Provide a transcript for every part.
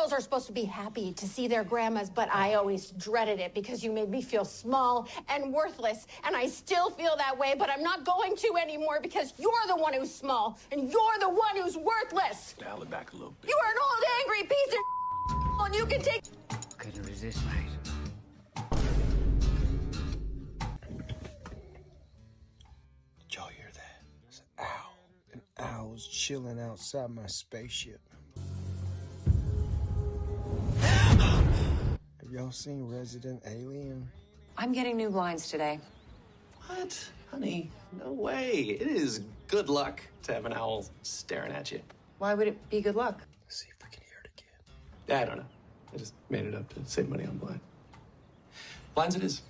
girls are supposed to be happy to see their grandmas, but I always dreaded it because you made me feel small and worthless. And I still feel that way, but I'm not going to anymore because you're the one who's small and you're the one who's worthless. Dial it back a little bit. You are an old, angry piece of and you can take... Couldn't resist, mate. Did y'all hear that? It's an owl. An owl's chilling outside my spaceship. Have y'all seen Resident Alien? I'm getting new blinds today. What? Honey, no way. It is good luck to have an owl staring at you. Why would it be good luck? Let's see if we can hear it again. I don't know. I just made it up to save money on blind. Blinds it is.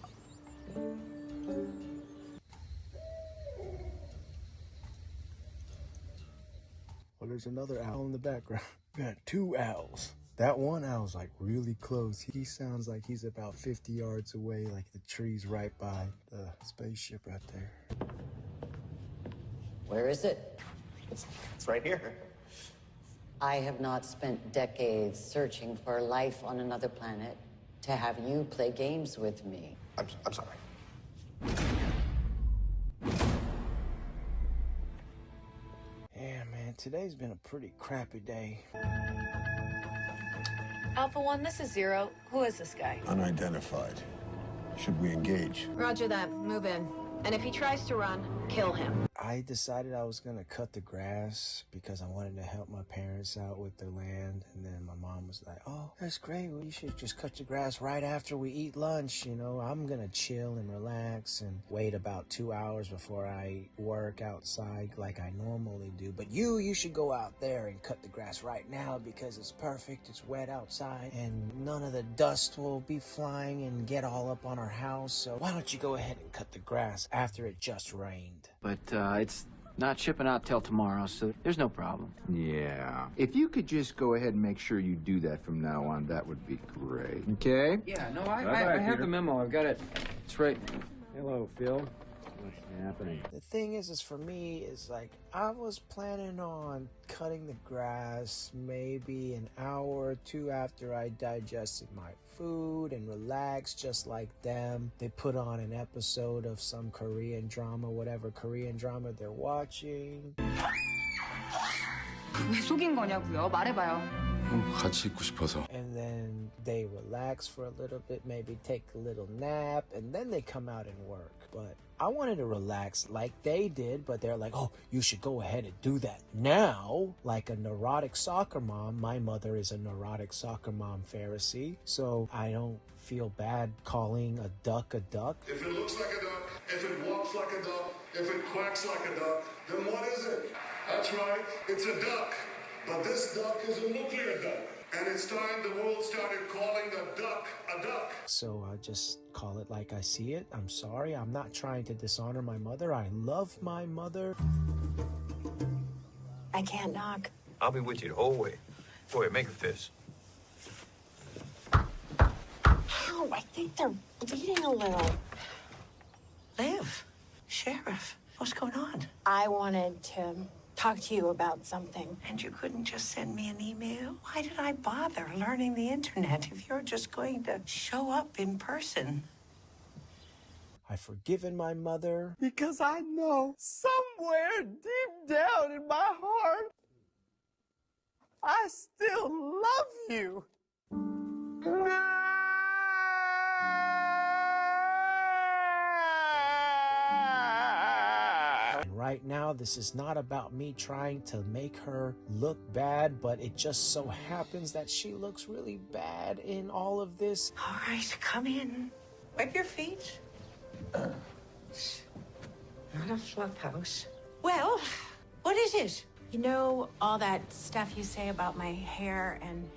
Well, there's another owl in the background. We got two owls. That one owl's like really close. He sounds like he's about 50 yards away, like the tree's right by the spaceship right there. Where is it? It's right here. I have not spent decades searching for life on another planet to have you play games with me. I'm sorry. Yeah, man, today's been a pretty crappy day. Alpha One, this is Zero. Who is this guy? Unidentified. Should we engage? Roger that. Move in. And if he tries to run, kill him. I decided I was gonna cut the grass because I wanted to help my parents out with their land. And then my mom was like, oh, that's great. Well, you should just cut the grass right after we eat lunch. You know, I'm gonna chill and relax and wait about 2 hours before I work outside like I normally do. But you should go out there and cut the grass right now because it's perfect. It's wet outside and none of the dust will be flying and get all up on our house. So why don't you go ahead and cut the grass after it just rained? But it's not shipping out till tomorrow, so there's no problem. Yeah. If you could just go ahead and make sure you do that from now on, that would be great. Okay? Yeah, no, I have the memo. I've got it. It's right. Hello, Phil. What's happening? The thing is for me, is like, I was planning on cutting the grass maybe an hour or two after I digested my food and relaxed just like them. They put on an episode of some Korean drama, whatever Korean drama they're watching. 왜 속인 거냐고요? 말해봐요. 같이 있고 싶어서. And then they relax for a little bit, maybe take a little nap, and then they come out and work. But I wanted to relax like they did, but they're like, oh, you should go ahead and do that now. Like a neurotic soccer mom, my mother is a neurotic soccer mom Pharisee, so I don't feel bad calling a duck a duck. If it looks like a duck, if it walks like a duck, if it quacks like a duck, then what is it? That's right, it's a duck. But this duck is a nuclear duck. And it's time the world started calling the duck a duck. So I just call it like I see it. I'm sorry. I'm not trying to dishonor my mother. I love my mother. I can't knock. I'll be with you the whole way. Boy, make a fist. Ow, I think they're bleeding a little. Liv, Sheriff, what's going on? I wanted to talk to you about something. And you couldn't just send me an email? Why did I bother learning the internet if you're just going to show up in person? I've forgiven my mother. Because I know somewhere deep down in my heart, I still love you. Right now, this is not about me trying to make her look bad, but it just so happens that she looks really bad in all of this. All right, come in. Wipe your feet. Not a flop house. Well, what is it? You know all that stuff you say about my hair and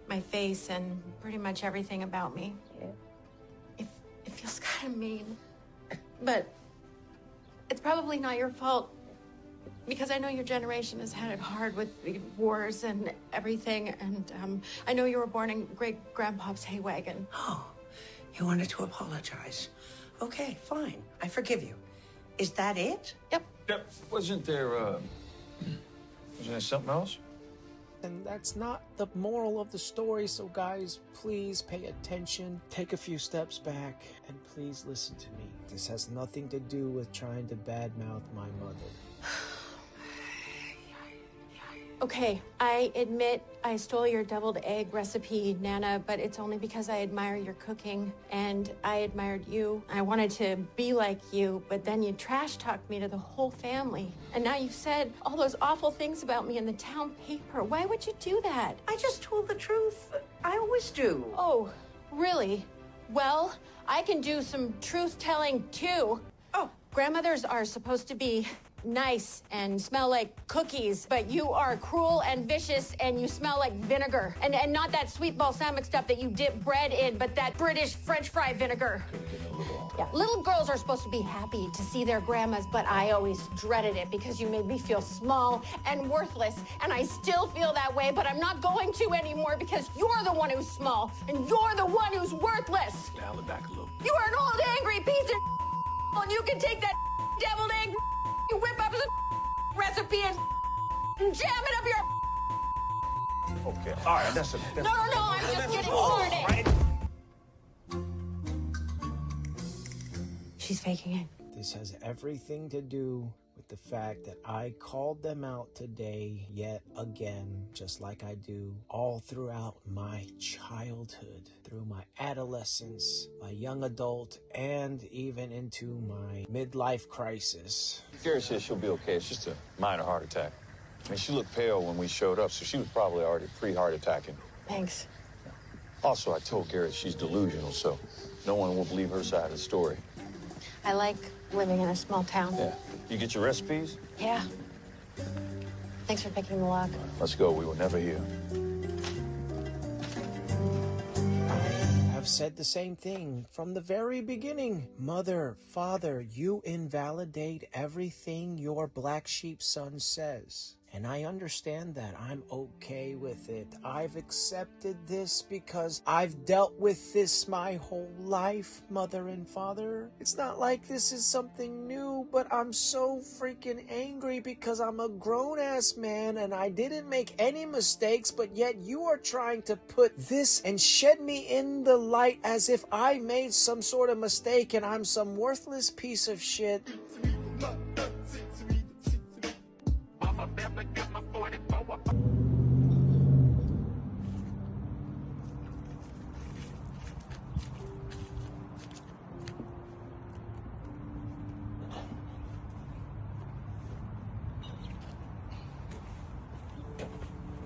my face and pretty much everything about me? Yeah. It feels kind of mean, but it's probably not your fault because I know your generation has had it hard with the wars and everything, and I know you were born in great-grandpa's hay wagon. Oh, you wanted to apologize. Okay, fine. I forgive you. Is that it? Yep. Yep. Wasn't there something else? And that's not the moral of the story, so guys, please pay attention, take a few steps back, and please listen to me. This has nothing to do with trying to badmouth my mother. Okay, I admit I stole your deviled egg recipe, Nana, but it's only because I admire your cooking, and I admired you. I wanted to be like you, but then you trash-talked me to the whole family. And now you've said all those awful things about me in the town paper. Why would you do that? I just told the truth. I always do. Oh, really? Well, I can do some truth-telling, too. Oh. Grandmothers are supposed to be nice and smell like cookies, but you are cruel and vicious and you smell like vinegar. And not that sweet balsamic stuff that you dip bread in, but that British French fry vinegar. Yeah, little girls are supposed to be happy to see their grandmas, but I always dreaded it because you made me feel small and worthless. And I still feel that way, but I'm not going to anymore because you're the one who's small and you're the one who's worthless. Dial it back a little. You are an old angry piece of and you can take that deviled egg you whip up as a recipe and jam it up your... Okay, all right, that's No, I'm just getting started. Right. She's faking it. This has everything to do with the fact that I called them out today yet again, just like I do all throughout my childhood, through my adolescence, my young adult, and even into my midlife crisis. Gary says she'll be okay. It's just a minor heart attack. I mean, she looked pale when we showed up, so she was probably already pre-heart attacking. Thanks. Also, I told Garrett she's delusional, so no one will believe her side of the story. I like living in a small town. Yeah. You get your recipes? Yeah. Thanks for picking the lock. Let's go. We were never here. I've said the same thing from the very beginning. Mother, father, you invalidate everything your black sheep son says. And I understand that. I'm okay with it. I've accepted this because I've dealt with this my whole life, mother and father. It's not like this is something new, but I'm so freaking angry because I'm a grown-ass man and I didn't make any mistakes, but yet you are trying to put this and shed me in the light as if I made some sort of mistake and I'm some worthless piece of shit.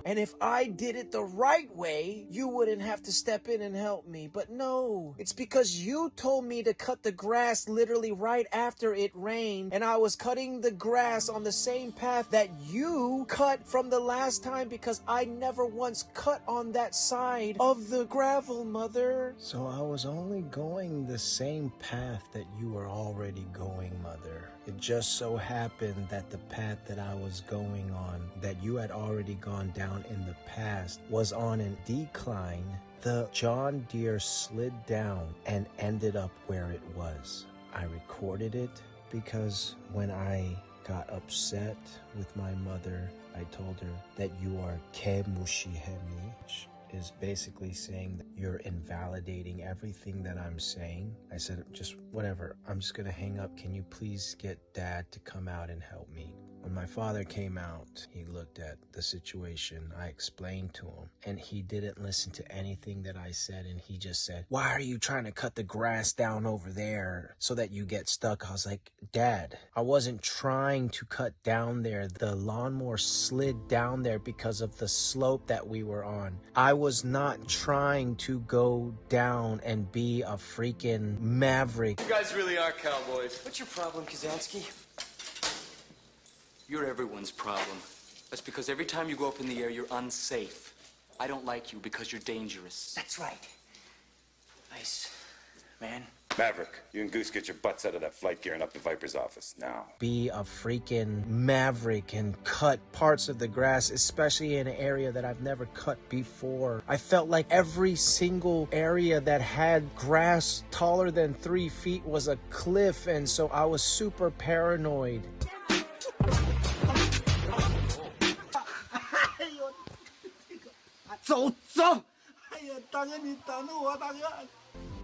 And if I did it the right way, you wouldn't have to step in and help me. But no, it's because you told me to cut the grass literally right after it rained. And I was cutting the grass on the same path that you cut from the last time because I never once cut on that side of the gravel, mother. So I was only going the same path that you were already going, mother. It just so happened that the path that I was going on, that you had already gone down in the past, was on a decline. The John Deere slid down and ended up where it was. I recorded it because when I got upset with my mother, I told her that you are kemushihemi, which is basically saying that you're invalidating everything that I'm saying. I said, just whatever, I'm just gonna hang up. Can you please get Dad to come out and help me? When my father came out, he looked at the situation. I explained to him, and he didn't listen to anything that I said, and he just said, why are you trying to cut the grass down over there so that you get stuck? I was like, Dad, I wasn't trying to cut down there. The lawnmower slid down there because of the slope that we were on. I was not trying to go down and be a freaking maverick. You guys really are cowboys. What's your problem, Kazansky? You're everyone's problem. That's because every time you go up in the air, you're unsafe. I don't like you because you're dangerous. That's right. Nice, man. Maverick, you and Goose get your butts out of that flight gear and up to Viper's office now. Be a freaking maverick and cut parts of the grass, especially in an area that I've never cut before. I felt like every single area that had grass taller than 3 feet was a cliff, and so I was super paranoid.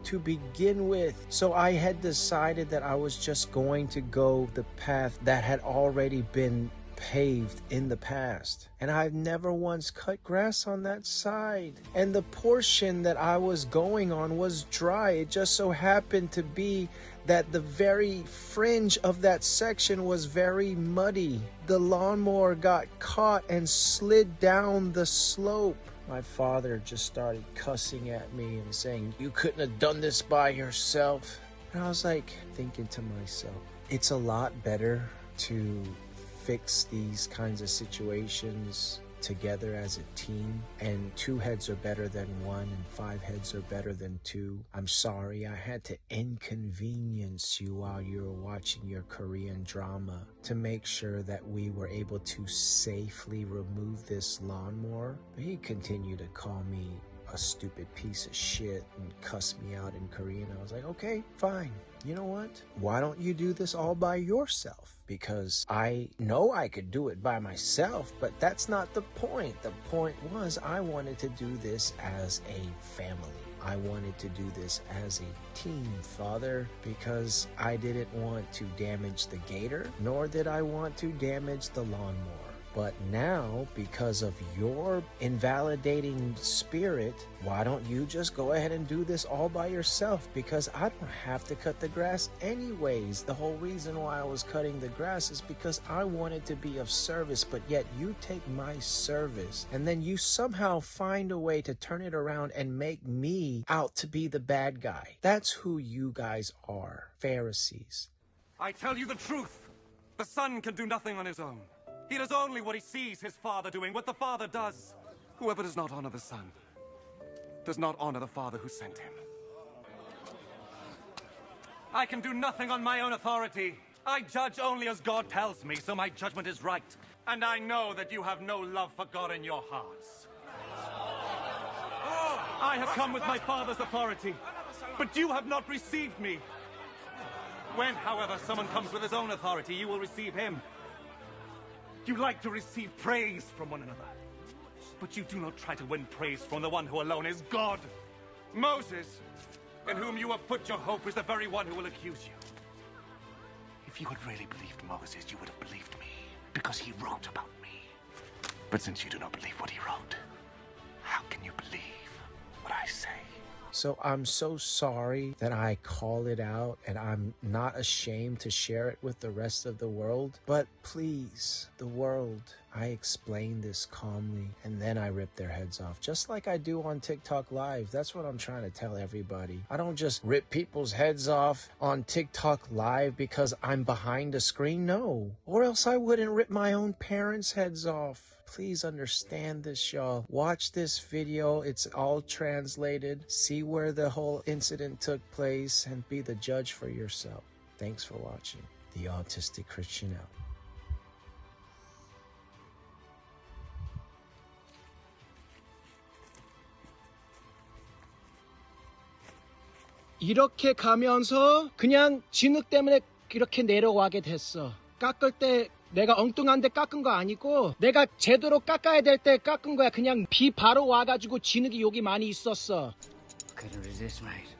to begin with. So I had decided that I was just going to go the path that had already been paved in the past. And I've never once cut grass on that side. And the portion that I was going on was dry. It just so happened to be that the very fringe of that section was very muddy. The lawnmower got caught and slid down the slope. My father just started cussing at me and saying, "You couldn't have done this by yourself." And I was like thinking to myself, it's a lot better to fix these kinds of situations together as a team, and 2 heads are better than 1 and 5 heads are better than 2. I'm sorry I had to inconvenience you while you were watching your Korean drama to make sure that we were able to safely remove this lawnmower. But he continued to call me a stupid piece of shit and cuss me out in Korean. I was like, okay, fine. You know what? Why don't you do this all by yourself? Because I know I could do it by myself, but that's not the point. The point was I wanted to do this as a family. I wanted to do this as a team, Father, because I didn't want to damage the gator, nor did I want to damage the lawnmower. But now, because of your invalidating spirit, why don't you just go ahead and do this all by yourself? Because I don't have to cut the grass anyways. The whole reason why I was cutting the grass is because I wanted to be of service, but yet you take my service and then you somehow find a way to turn it around and make me out to be the bad guy. That's who you guys are, Pharisees. I tell you the truth. The son can do nothing on his own. He does only what he sees his father doing, what the father does. Whoever does not honor the son does not honor the father who sent him. I can do nothing on my own authority. I judge only as God tells me, so my judgment is right. And I know that you have no love for God in your hearts. I have come with my father's authority, but you have not received me. When, however, someone comes with his own authority, you will receive him. You like to receive praise from one another, but you do not try to win praise from the one who alone is God. Moses, in whom you have put your hope, is the very one who will accuse you. If you had really believed Moses, you would have believed me, because he wrote about me. But since you do not believe what he wrote, how can you believe what I say? So I'm so sorry that I call it out, and I'm not ashamed to share it with the rest of the world. But please, the world, I explain this calmly, and then I rip their heads off, just like I do on TikTok Live. That's what I'm trying to tell everybody. I don't just rip people's heads off on TikTok Live because I'm behind a screen. No, or else I wouldn't rip my own parents' heads off. Please understand this, y'all. Watch this video. It's all translated. See where the whole incident took place and be the judge for yourself. Thanks for watching. The Autistic Christian out. 이렇게 가면서 그냥 진흙 때문에 이렇게 내려가게 됐어. 깎을 때 내가 엉뚱한데 깎은 거 아니고 내가 제대로 깎아야 될 때 깎은 거야. 그냥 비 바로 와가지고 진흙이 여기 많이 있었어. Couldn't resist, mate.